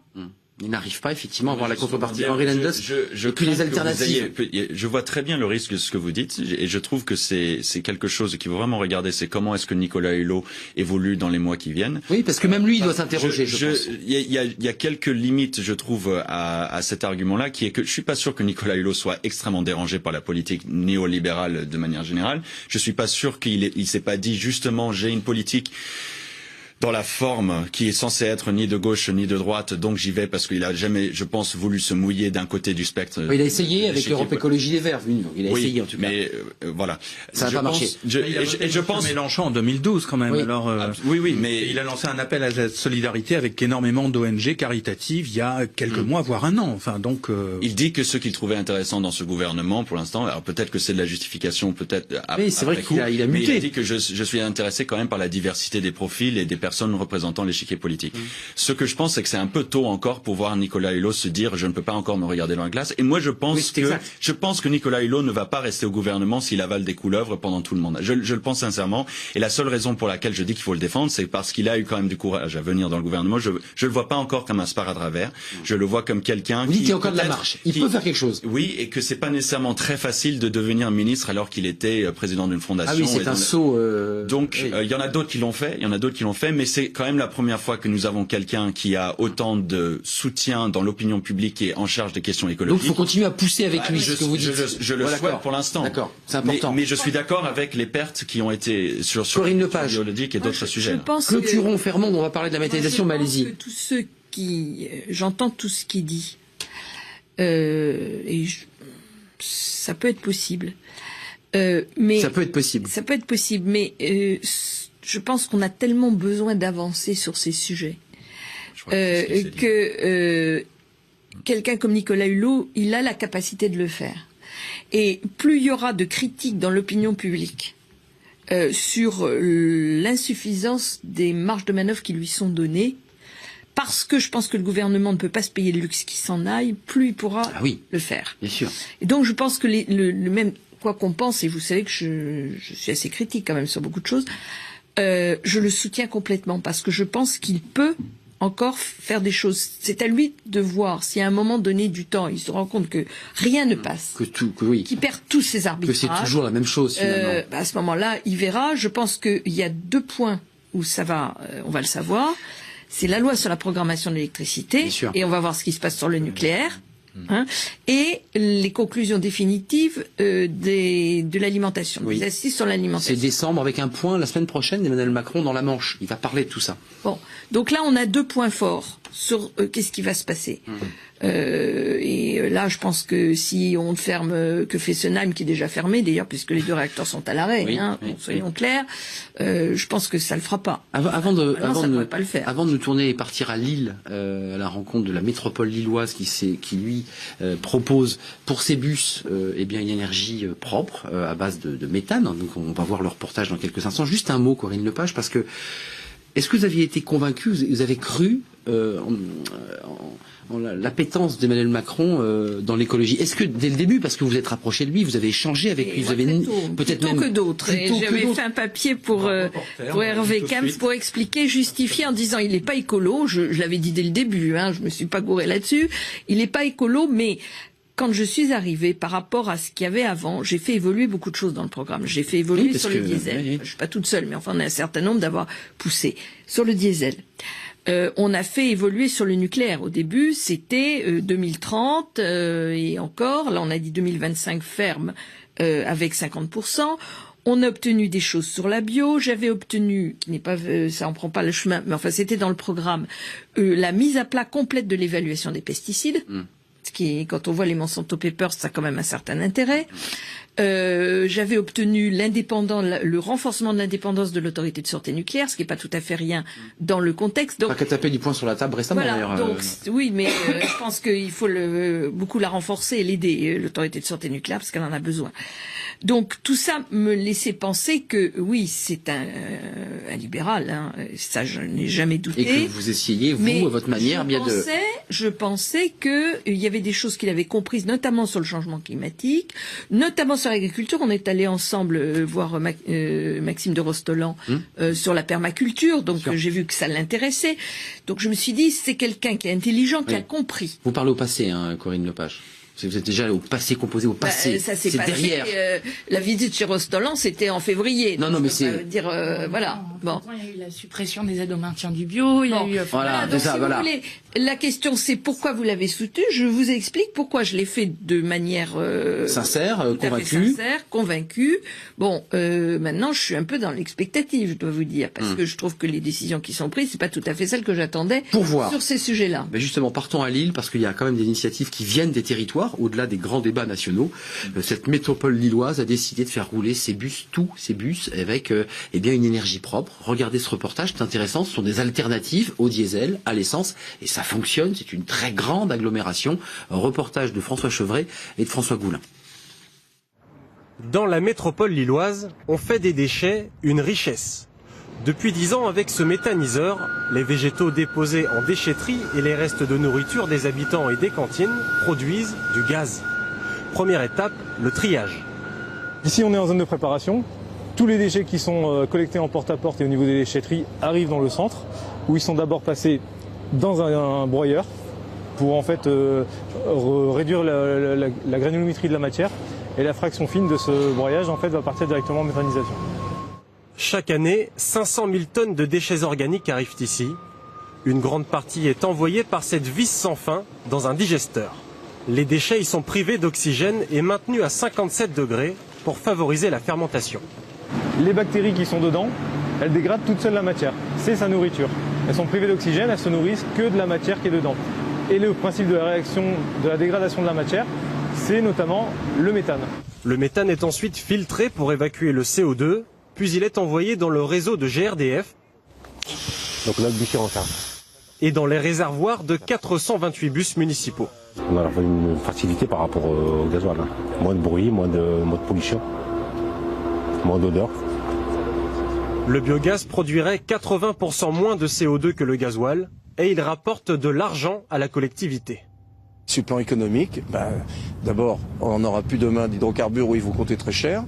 Il n'arrive pas effectivement à avoir la contrepartie. Henri Landers, et puis les alternatives. Je vois très bien le risque de ce que vous dites, et je trouve que c'est quelque chose qu'il faut vraiment regarder, c'est comment est-ce que Nicolas Hulot évolue dans les mois qui viennent. Oui, parce que même lui, il doit s'interroger, je pense. Il y a quelques limites, je trouve, à cet argument-là, qui est que je suis pas sûr que Nicolas Hulot soit extrêmement dérangé par la politique néolibérale de manière générale. Je suis pas sûr qu'il s'est pas dit, justement, j'ai une politique dans la forme qui est censée être ni de gauche ni de droite, donc j'y vais parce qu'il a jamais, je pense, voulu se mouiller d'un côté du spectre. Il a essayé avec l'Europe Écologie Les Verts, il a essayé en tout cas. Mais voilà. Ça n'a pas marché. Et je pense Mélenchon en 2012 quand même. Oui. Alors, mais il a lancé un appel à la solidarité avec énormément d'ONG caritatives il y a quelques mois, voire un an. Enfin, donc. Il dit que ce qu'il trouvait intéressant dans ce gouvernement, pour l'instant, alors peut-être que c'est de la justification, peut-être. Oui, c'est vrai qu'il a muté. Mais il a dit que je suis intéressé quand même par la diversité des profils et des personnes représentant l'échiquier politique. Ce que je pense, c'est que c'est un peu tôt encore pour voir Nicolas Hulot se dire je ne peux pas encore me regarder dans la glace. Et moi, je pense que Nicolas Hulot ne va pas rester au gouvernement s'il avale des couleuvres pendant tout le mandat. Je le pense sincèrement. Et la seule raison pour laquelle je dis qu'il faut le défendre, c'est parce qu'il a eu quand même du courage à venir dans le gouvernement. Je le vois pas encore comme un sparadrap vert. Je le vois comme quelqu'un qui. Il y a encore de la marche. Il peut faire quelque chose. Oui, et que c'est pas nécessairement très facile de devenir ministre alors qu'il était président d'une fondation. Ah oui, c'est un saut. Donc, il y en a d'autres qui l'ont fait. Mais c'est quand même la première fois que nous avons quelqu'un qui a autant de soutien dans l'opinion publique et en charge des questions écologiques. Donc il faut continuer à pousser avec lui, ce que vous dites. Je le souhaite pour l'instant. D'accord, c'est important. Mais je suis d'accord avec les pertes qui ont été sur Corinne Lepage biologique et d'autres sujets. Clôturons, fermons, on va parler de la méthanisation, mais allez-y. J'entends tout ce qu'il dit. Ça peut être possible. Mais ça peut être possible. Ça peut être possible, mais je pense qu'on a tellement besoin d'avancer sur ces sujets que quelqu'un comme Nicolas Hulot, il a la capacité de le faire. Et plus il y aura de critiques dans l'opinion publique sur l'insuffisance des marges de manœuvre qui lui sont données, parce que je pense que le gouvernement ne peut pas se payer le luxe qui s'en aille, plus il pourra le faire. Bien sûr. Et donc je pense que le même, quoi qu'on pense, et vous savez que je suis assez critique quand même sur beaucoup de choses, je le soutiens complètement parce que je pense qu'il peut encore faire des choses. C'est à lui de voir si à un moment donné du temps, il se rend compte que rien ne passe, qu'il perd tous ses arbitrages, que c'est toujours la même chose finalement. À ce moment-là, il verra. Je pense qu'il y a 2 points où ça va, on va le savoir. C'est la loi sur la programmation de l'électricité, et on va voir ce qui se passe sur le nucléaire, et les conclusions définitives de l'alimentation, des assises sur l'alimentation. C'est décembre avec un point la semaine prochaine d'Emmanuel Macron dans la Manche. Il va parler de tout ça. Bon, donc là on a 2 points forts sur qu'est-ce qui va se passer. Et là, je pense que si on ferme que Fessenheim, qui est déjà fermé d'ailleurs, puisque les 2 réacteurs sont à l'arrêt, soyons clairs, je pense que ça le fera pas. Avant de pas le faire. Avant de nous tourner et partir à Lille, à la rencontre de la métropole lilloise qui lui propose pour ses bus une énergie propre à base de méthane. Donc on va voir le reportage dans quelques instants. Juste un mot, Corinne Lepage, parce que est-ce que vous aviez été convaincu, vous avez cru en l'appétence d'Emmanuel Macron dans l'écologie? Est-ce que dès le début, parce que vous êtes rapproché de lui, vous avez échangé avec lui, vous avez peut-être même que d'autres. J'avais fait un papier pour Hervé Camps pour expliquer, justifier en disant il n'est pas écolo. Je l'avais dit dès le début, je me suis pas gouré là-dessus. Il n'est pas écolo, mais quand je suis arrivée, par rapport à ce qu'il y avait avant, j'ai fait évoluer beaucoup de choses dans le programme. J'ai fait évoluer sur le diesel. Je suis pas toute seule, mais enfin on a un certain nombre d'avoir poussé sur le diesel. On a fait évoluer sur le nucléaire. Au début, c'était 2030 et encore. Là, on a dit 2025 ferme avec 50%. On a obtenu des choses sur la bio. J'avais obtenu, qui n'est pas, ça en prend pas le chemin, mais enfin c'était dans le programme, la mise à plat complète de l'évaluation des pesticides. Ce qui, quand on voit les Monsanto Papers, ça a quand même un certain intérêt. J'avais obtenu le renforcement de l'indépendance de l'autorité de sûreté nucléaire, ce qui n'est pas tout à fait rien dans le contexte. Donc, pas qu'à taper du poing sur la table récemment d'ailleurs. Donc, oui, mais je pense qu'il faut beaucoup la renforcer et l'aider, l'autorité de sûreté nucléaire, parce qu'elle en a besoin. Donc tout ça me laissait penser que oui, c'est un libéral, ça je n'ai jamais douté. Et que vous essayiez, vous, à votre manière, je pensais que il y avait des choses qu'il avait comprises, notamment sur le changement climatique, notamment sur l'agriculture. On est allé ensemble voir Maxime de Rostolan sur la permaculture, donc j'ai vu que ça l'intéressait. Donc je me suis dit, c'est quelqu'un qui est intelligent, qui a compris. Vous parlez au passé, Corinne Lepage. Vous êtes déjà au passé, composé au passé. Ça s'est passé, derrière. La visite chez Rostolan, c'était en février. Non, mais c'est dire voilà. Bon. Il y a eu la suppression des aides au maintien du bio. Il y a eu. Voilà, donc, si vous voulez, la question c'est pourquoi vous l'avez soutenu. Je vous explique pourquoi je l'ai fait de manière sincère, convaincue. Bon, maintenant je suis un peu dans l'expectative, je dois vous dire, parce que je trouve que les décisions qui sont prises, c'est pas tout à fait celles que j'attendais sur ces sujets-là. Mais justement, partons à Lille, parce qu'il y a quand même des initiatives qui viennent des territoires. Au-delà des grands débats nationaux, cette métropole lilloise a décidé de faire rouler tous ses bus avec une énergie propre. Regardez ce reportage, c'est intéressant, ce sont des alternatives au diesel, à l'essence, et ça fonctionne, c'est une très grande agglomération. Un reportage de François Chevret et de François Goulin. Dans la métropole lilloise, on fait des déchets une richesse. Depuis 10 ans, avec ce méthaniseur, les végétaux déposés en déchetterie et les restes de nourriture des habitants et des cantines produisent du gaz. Première étape, le triage. Ici, on est en zone de préparation. Tous les déchets qui sont collectés en porte-à-porte et au niveau des déchetteries arrivent dans le centre, où ils sont d'abord passés dans un broyeur pour en fait réduire la granulométrie de la matière, et la fraction fine de ce broyage en fait va partir directement en méthanisation. Chaque année, 500 000 tonnes de déchets organiques arrivent ici. Une grande partie est envoyée par cette vis sans fin dans un digesteur. Les déchets y sont privés d'oxygène et maintenus à 57 degrés pour favoriser la fermentation. Les bactéries qui sont dedans, elles dégradent toutes seules la matière. C'est sa nourriture. Elles sont privées d'oxygène, elles se nourrissent que de la matière qui est dedans. Et le principe de la réaction de la dégradation de la matière, c'est notamment le méthane. Le méthane est ensuite filtré pour évacuer le CO2, puis il est envoyé dans le réseau de GRDF. Donc là, le bus est en charge. Et dans les réservoirs de 428 bus municipaux. On a une facilité par rapport au gasoil. Moins de bruit, moins de pollution, moins d'odeur. Le biogaz produirait 80% moins de CO2 que le gasoil, et il rapporte de l'argent à la collectivité. Sur le plan économique, d'abord, on n'aura plus demain d'hydrocarbures où ils vont coûter très cher.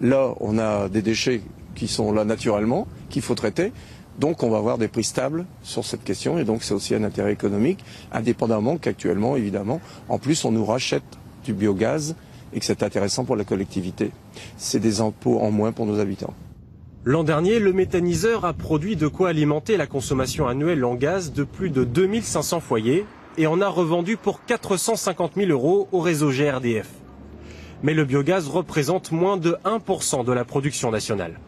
Là, on a des déchets qui sont là naturellement, qu'il faut traiter. Donc, on va avoir des prix stables sur cette question. Et donc, c'est aussi un intérêt économique, indépendamment qu'actuellement, évidemment, en plus, on nous rachète du biogaz et que c'est intéressant pour la collectivité. C'est des impôts en moins pour nos habitants. L'an dernier, le méthaniseur a produit de quoi alimenter la consommation annuelle en gaz de plus de 2500 foyers et en a revendu pour 450 000 € au réseau GRDF. Mais le biogaz représente moins de 1% de la production nationale.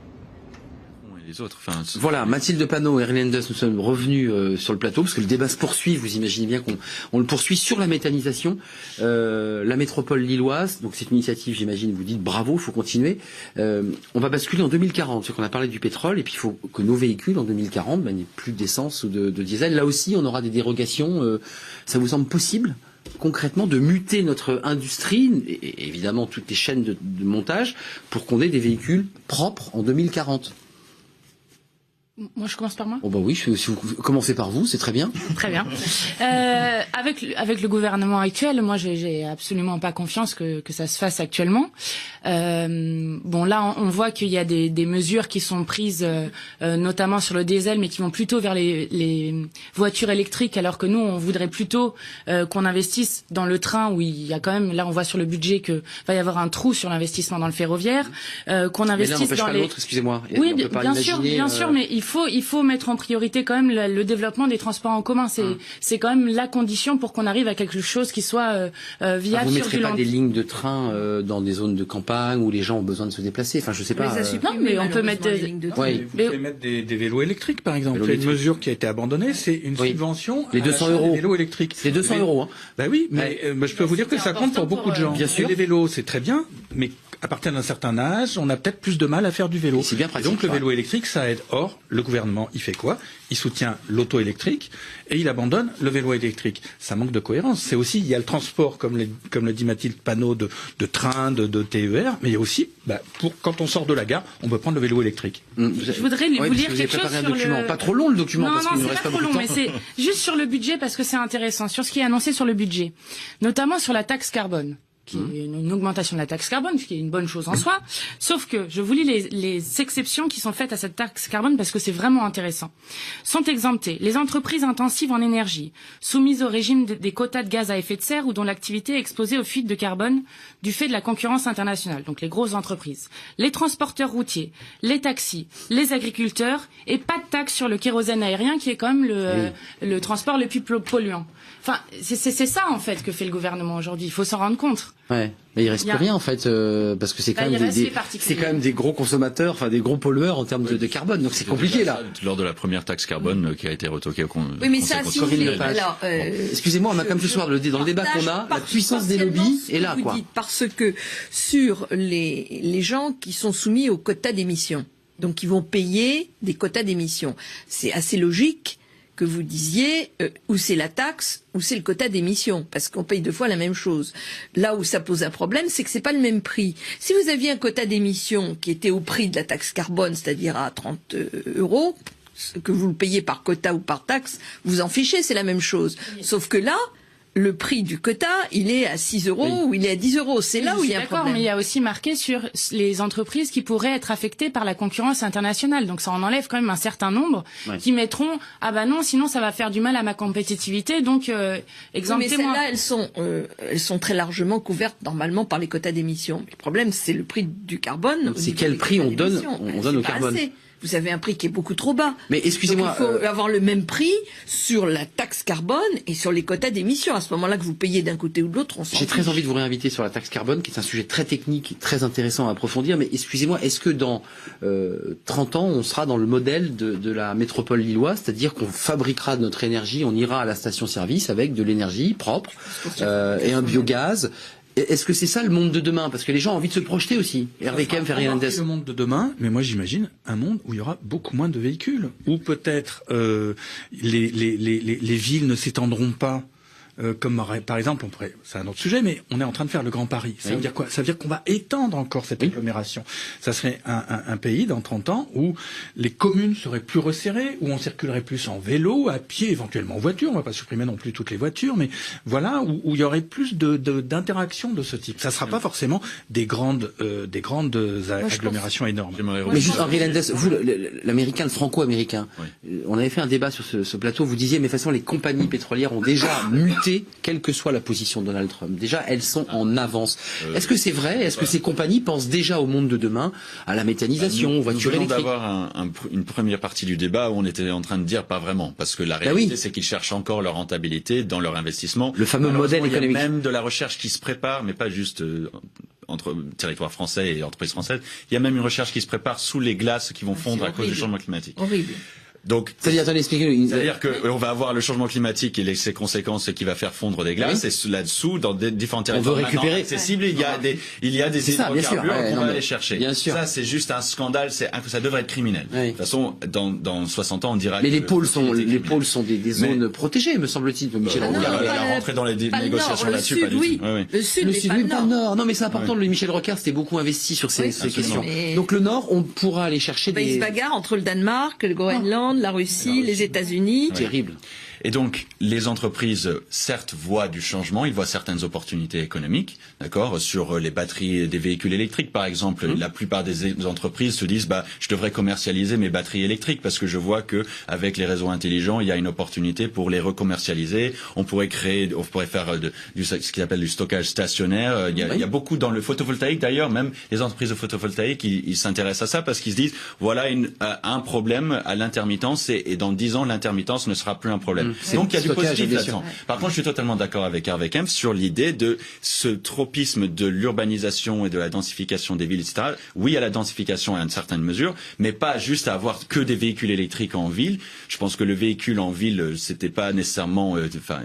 Les autres, voilà, Mathilde Panot et René Enders, nous sommes revenus sur le plateau parce que le débat se poursuit. Vous imaginez bien qu'on le poursuit sur la méthanisation. La métropole lilloise, donc c'est une initiative, j'imagine, vous dites bravo, il faut continuer. On va basculer en 2040, c'est qu'on a parlé du pétrole, et puis il faut que nos véhicules en 2040 n'aient plus d'essence ou de diesel. Là aussi, on aura des dérogations. Ça vous semble possible concrètement de muter notre industrie et évidemment toutes les chaînes de montage pour qu'on ait des véhicules propres en 2040? Moi, je commence par moi. Oh bah oui, si vous commencez par vous, c'est très bien. Très bien. Avec le gouvernement actuel, moi, j'ai absolument pas confiance que ça se fasse actuellement. Bon, là, on voit qu'il y a des mesures qui sont prises, notamment sur le diesel, mais qui vont plutôt vers les voitures électriques, alors que nous, on voudrait plutôt qu'on investisse dans le train, où il y a quand même, là, on voit sur le budget que va y avoir un trou sur l'investissement dans le ferroviaire, qu'on investisse dans les. Excusez-moi. Oui, bien sûr, mais il faut mettre en priorité quand même le développement des transports en commun. C'est quand même la condition pour qu'on arrive à quelque chose qui soit viable. Vous ne mettrez pas des lignes de train dans des zones de campagne où les gens ont besoin de se déplacer. Enfin, je sais pas. Non, mais on peut mettre des lignes de train. Vous pouvez mettre des vélos électriques, par exemple. C'est une mesure qui a été abandonnée. C'est une subvention. Les 200 €. Des vélos électriques. C'est 200 €. Hein. Bah oui, mais je peux vous dire que ça compte pour beaucoup de gens. Bien sûr. Les vélos, c'est très bien, mais à partir d'un certain âge, on a peut-être plus de mal à faire du vélo. C'est bien pratique. Et donc le vélo électrique, ça aide. Or, le gouvernement, il fait quoi? Il soutient l'auto électrique et il abandonne le vélo électrique. Ça manque de cohérence. C'est aussi, il y a le transport, comme le dit Mathilde Panot, de train, de TER, mais il y a aussi, quand on sort de la gare, on peut prendre le vélo électrique. Je voudrais vous lire quelque chose sur document. Pas trop long le document, parce qu'il ne reste pas beaucoup de temps. Non, c'est pas trop long, mais c'est juste sur le budget, parce que c'est intéressant, sur ce qui est annoncé sur le budget, notamment sur la taxe carbone, qui est une augmentation de la taxe carbone, ce qui est une bonne chose en soi. Sauf que je vous lis les exceptions qui sont faites à cette taxe carbone parce que c'est vraiment intéressant. Sont exemptées les entreprises intensives en énergie, soumises au régime des quotas de gaz à effet de serre ou dont l'activité est exposée aux fuites de carbone du fait de la concurrence internationale, donc les grosses entreprises, les transporteurs routiers, les taxis, les agriculteurs, et pas de taxe sur le kérosène aérien qui est quand même le transport le plus polluant. Enfin, c'est ça en fait que fait le gouvernement aujourd'hui. Il faut s'en rendre compte. Ouais, mais il reste plus rien en fait, parce que c'est quand même des gros consommateurs, enfin des gros pollueurs en termes de carbone. Donc c'est compliqué là. Lors de la première taxe carbone qui a été retoquée au oui, mais ça, si excusez-moi, on a comme ce soir dans le débat qu'on a, la puissance des lobbies est là, quoi. Parce que sur les gens qui sont soumis aux quotas d'émissions, donc qui vont payer des quotas d'émissions, c'est assez logique que vous disiez où c'est la taxe, où c'est le quota d'émission, parce qu'on paye deux fois la même chose. Là où ça pose un problème, c'est que c'est pas le même prix. Si vous aviez un quota d'émission qui était au prix de la taxe carbone, c'est-à-dire à 30 €, que vous le payez par quota ou par taxe, vous en fichez, c'est la même chose. Sauf que là, le prix du quota, il est à 6 € ou il est à 10 €. C'est là où il y a un problème. Mais il y a aussi marqué sur les entreprises qui pourraient être affectées par la concurrence internationale. Donc ça en enlève quand même un certain nombre qui mettront « Ah bah non, sinon ça va faire du mal à ma compétitivité, donc exemptez-moi ». Mais celles-là, elles sont très largement couvertes normalement par les quotas d'émissions. Le problème, c'est le prix du carbone. C'est quel prix on donne au carbone. Vous avez un prix qui est beaucoup trop bas. Mais excusez-moi, il faut avoir le même prix sur la taxe carbone et sur les quotas d'émissions. À ce moment-là, que vous payez d'un côté ou de l'autre, on s'en J'ai très envie de vous réinviter sur la taxe carbone, qui est un sujet très technique et très intéressant à approfondir. Mais excusez-moi, est-ce que dans 30 ans, on sera dans le modèle de la métropole lilloise, c'est-à-dire qu'on fabriquera de notre énergie, on ira à la station-service avec de l'énergie propre et un biogaz? Est-ce que c'est ça le monde de demain? Parce que les gens ont envie de se projeter aussi. Hervé Kem, Fernandez. Le monde de demain, mais moi j'imagine un monde où il y aura beaucoup moins de véhicules, où peut-être les villes ne s'étendront pas comme par exemple, c'est un autre sujet, mais on est en train de faire le Grand Paris. Ça veut dire quoi? Ça veut dire qu'on va étendre encore cette agglomération. Ça serait un pays dans 30 ans où les communes seraient plus resserrées, où on circulerait plus en vélo, à pied, éventuellement en voiture. On va pas supprimer non plus toutes les voitures, mais voilà, où il y aurait plus d'interactions de ce type. Ça sera pas forcément des grandes agglomérations énormes. Mais juste, Henri Landes, vous, l'américain, le franco-américain, on avait fait un débat sur ce plateau, vous disiez, mais de toute façon, les compagnies pétrolières ont déjà muté, quelle que soit la position de Donald Trump. Déjà, elles sont en avance. Est-ce que c'est vrai? Est-ce que ces compagnies pensent déjà au monde de demain, à la méthanisation, aux voitures électriques? Nous venons d'avoir une première partie du débat où on était en train de dire pas vraiment, parce que la réalité, c'est qu'ils cherchent encore leur rentabilité dans leur investissement. Le fameux modèle économique. Il y a même de la recherche qui se prépare, mais pas juste entre territoire français et entreprises françaises. Il y a même une recherche qui se prépare sous les glaces qui vont fondre à cause du changement climatique. Horrible. Donc, c'est-à-dire qu'on va avoir le changement climatique et ses conséquences qui va faire fondre des glaces, et là-dessous, dans différents territoires accessibles, il y a des hydrocarbures qu'on va aller chercher. Bien sûr. Ça, c'est juste un scandale, ça devrait être criminel. De toute façon, dans 60 ans, on dira mais les pôles sont des zones protégées, me semble-t-il, Michel Rocard. Il va rentrer dans les négociations là-dessus, pas du tout. Le sud, pas le nord. Non, mais c'est important, Michel Rocard s'était beaucoup investi sur ces questions. Donc le nord, on pourra aller chercher des... Il se bagarre entre le Danemark, le Groenland, la Russie, les États-Unis. Terrible. Et donc, les entreprises, certes, voient du changement, ils voient certaines opportunités économiques, d'accord, sur les batteries des véhicules électriques, par exemple. La plupart des entreprises se disent, je devrais commercialiser mes batteries électriques parce que je vois que avec les réseaux intelligents, il y a une opportunité pour les recommercialiser. On pourrait faire ce qu'ils appellent du stockage stationnaire. Il y a beaucoup dans le photovoltaïque, d'ailleurs, même les entreprises de photovoltaïque, ils s'intéressent à ça parce qu'ils se disent, voilà un problème à l'intermittence et dans 10 ans, l'intermittence ne sera plus un problème. Donc il y a du positif là-dedans. Par contre, je suis totalement d'accord avec Hervé Kempf sur l'idée de ce tropisme de l'urbanisation et de la densification des villes, etc. Oui, à la densification à une certaine mesure, mais pas juste à avoir que des véhicules électriques en ville. Je pense que le véhicule en ville, c'était pas nécessairement,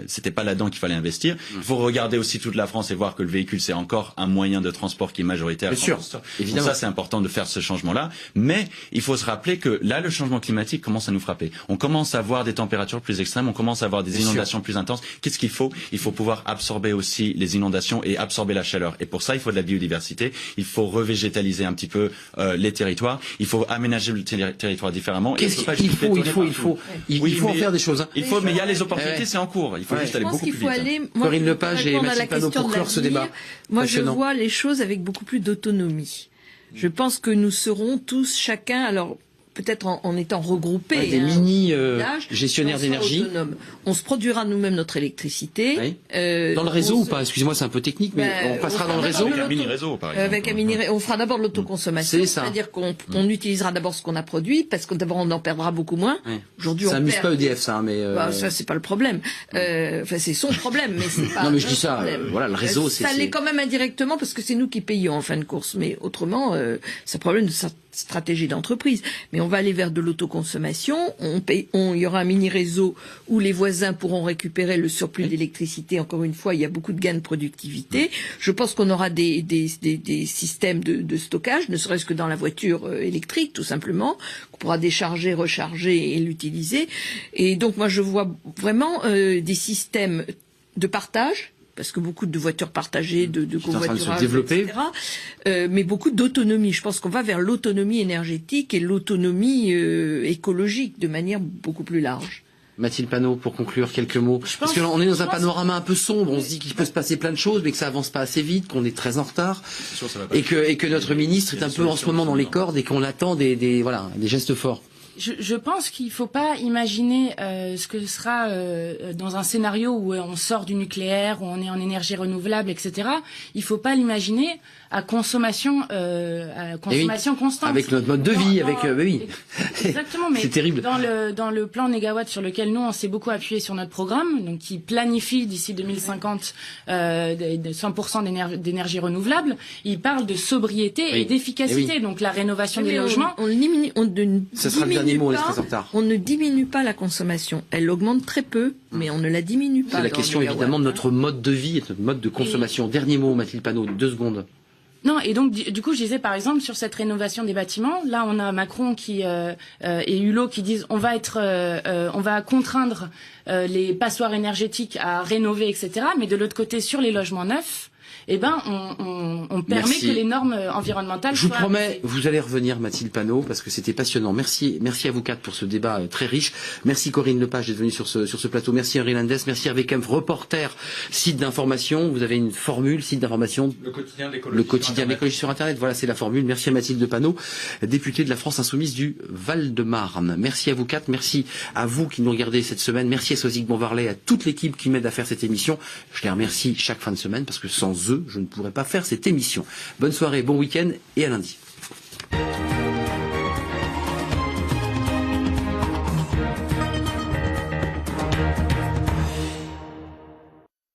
c'était pas là-dedans qu'il fallait investir. Il faut regarder aussi toute la France et voir que le véhicule, c'est encore un moyen de transport qui est majoritaire. Bien sûr, évidemment. Donc ça, c'est important de faire ce changement-là. Mais il faut se rappeler que là, le changement climatique commence à nous frapper. On commence à avoir des températures plus extrêmes, on commence à avoir des inondations plus intenses. Qu'est-ce qu'il faut? Il faut pouvoir absorber aussi les inondations et absorber la chaleur. Et pour ça, il faut de la biodiversité. Il faut revégétaliser un petit peu les territoires. Il faut aménager le territoire différemment. Il faut en faire des choses. Il faut, mais il y a les opportunités, c'est en cours. Il faut juste aller beaucoup plus vite. Corinne Lepage et Mathilde Panot pour clore ce débat. Moi, je vois les choses avec beaucoup plus d'autonomie. Je pense que nous serons tous, chacun, alors peut-être en étant regroupés, des mini gestionnaires d'énergie. On se produira nous-mêmes notre électricité. Dans le réseau ou pas? Excusez-moi, c'est un peu technique, mais on passera dans le réseau. Avec un mini-réseau, par exemple. On fera d'abord de l'autoconsommation. C'est-à-dire qu'on utilisera d'abord ce qu'on a produit, parce que d'abord on en perdra beaucoup moins. Aujourd'hui, ça amuse pas EDF, ça, mais. Ça, c'est pas le problème. C'est son problème, mais c'est pas. Non, mais je dis ça. Voilà, le réseau, c'est. Ça l'est quand même indirectement parce que c'est nous qui payons en fin de course, mais autrement, c'est un problème de stratégie d'entreprise. Mais on va aller vers de l'autoconsommation. Il y aura un mini-réseau où les voisins pourront récupérer le surplus d'électricité. Encore une fois, il y a beaucoup de gains de productivité. Je pense qu'on aura des systèmes de stockage, ne serait-ce que dans la voiture électrique, tout simplement, qu'on pourra décharger, recharger et l'utiliser. Et donc, moi, je vois vraiment des systèmes de partage, parce que beaucoup de voitures partagées, de covoiturage, etc. Mais beaucoup d'autonomie. Je pense qu'on va vers l'autonomie énergétique et l'autonomie écologique de manière beaucoup plus large. Mathilde Panot, pour conclure, quelques mots. Parce qu'on est dans un panorama un peu sombre, on se dit qu'il peut se passer plein de choses, mais que ça avance pas assez vite, qu'on est très en retard, et que notre ministre est un peu en ce moment dans les cordes et qu'on attend des gestes forts. Je pense qu'il ne faut pas imaginer ce que sera dans un scénario où on sort du nucléaire, où on est en énergie renouvelable, etc. Il ne faut pas l'imaginer à consommation constante. Avec notre mode de vie, oui. Exactement, mais c'est terrible. Dans le plan Négawatt sur lequel nous on s'est beaucoup appuyé sur notre programme, donc qui planifie d'ici 2050 de 100% d'énergie renouvelable, il parle de sobriété et d'efficacité, donc la rénovation des logements. Ça sera le dernier mot, on est très en retard. On ne diminue pas la consommation, elle augmente très peu, mais on ne la diminue pas. C'est la question évidemment de notre mode de vie et de notre mode de consommation. Dernier mot, Mathilde Panot, 2 secondes. Non, et donc du coup, je disais par exemple sur cette rénovation des bâtiments, là on a Macron et Hulot qui disent on va contraindre les passoires énergétiques à rénover, etc. Mais de l'autre côté, sur les logements neufs, eh ben on permet que les normes environnementales. Je vous promets, vous allez revenir, Mathilde Panot, parce que c'était passionnant. Merci à vous quatre pour ce débat très riche. Merci Corinne Lepage d'être venue sur ce plateau. Merci Henri Landes, merci Hervé Kempf, reporter, site d'information. Vous avez une formule, site d'information. Le quotidien de l'écologie sur Internet. Voilà, c'est la formule. Merci à Mathilde Panot, députée de la France Insoumise du Val-de-Marne. Merci à vous quatre. Merci à vous qui nous regardez cette semaine. Merci à Sozik Bonvarlet, à toute l'équipe qui m'aide à faire cette émission. Je les remercie chaque fin de semaine parce que sans eux, je ne pourrais pas faire cette émission. Bonne soirée, bon week-end et à lundi.